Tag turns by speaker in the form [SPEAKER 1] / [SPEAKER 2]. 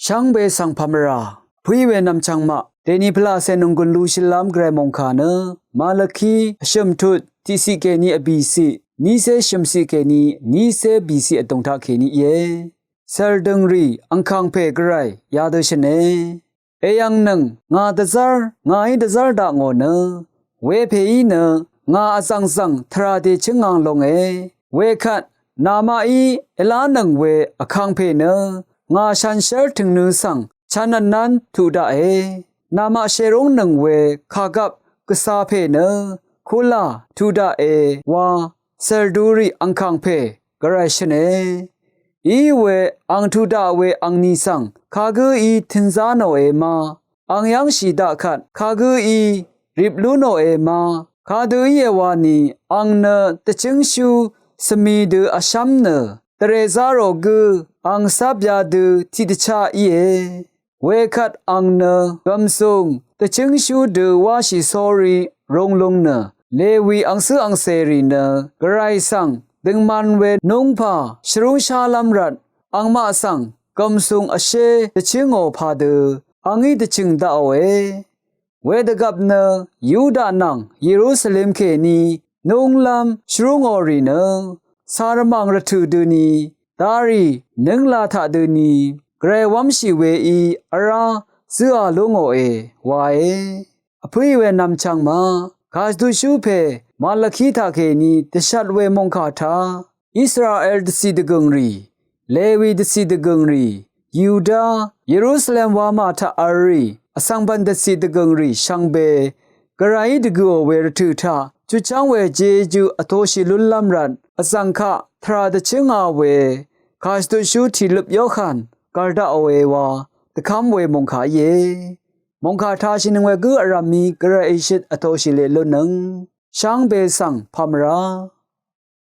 [SPEAKER 1] ช่างเบสังพามราพุยเวนำช่างมาเดนิพลาเซนุงกุนลูชิลามเกรมงคาเนมาลคีชมทุดทิสิเกนีอบีซีนีเซชมสิเกนีนีเซบีซีอตงทาเคนีเยเซลดึงรีอังคังเพกไรยาดชเนเอยังนังงาดซาร์งาอิดซาร์ดางโอเนเวเพอีเนงาอสังสังทราเดชงังลงเวคัดนามาอีเอลานังเวอคังเพเนงาชันเชอร์ถึงนือสังฉันนั้นทูดานามาเชรงนังเวขากับกษาเพเนคุลาทูดาวาเซลดูรีอังคังเพกระไรชเนอีเวอังทูดาเวอังนิสังขากอีทินซาโนมาอังยังชีดาขัดขากอีริบลูโนมาขาดูเยวานีอังเนตจิงชูสมีดูอาชัมเนเตเรซาโรกูอังซับยาดูทิดชาเวคัดอังเนกำซุงตจิงชูดูวาชิซอรีรงลงเนเลวีอังซืออังเซรีเนกระไรสังดึงมันเวนุงพาชรุงชาลัมรัดอังมาสังกำซุงอเชตจิงโอพาดูอังอีตจิงดาเวดกับเนยูดานังเยรูซาเล็มเคนีนุงลัมชรุงอรีเนสารมังรทูดูนีดารีนึงลาทาดูนีเกรวัมชิเวอีอาราซืออาลุงโอวาอพุยเวนำชังมาคาสดูชูเพมาลคีทาเคนีตชัดเวมงคาทาอิสราเอลดซีดกงรีเลวีดซีดกงรียูดาเยรูซาเล็มวามาทาอารีอสังบันดซีดกงรีชังเบกระไรดกูเวรทูทาจุจังเวเจจูอโตชิลุลลัมรันอสังคะทราดชิงอาเวคาสตุชูทีลุบยอขันกาลดาเววาตะคำเวมงคาเยมงคาทาชินเวกูอารามีกระไรชิดอโตชิเลลุนังช่างเบสังพามรา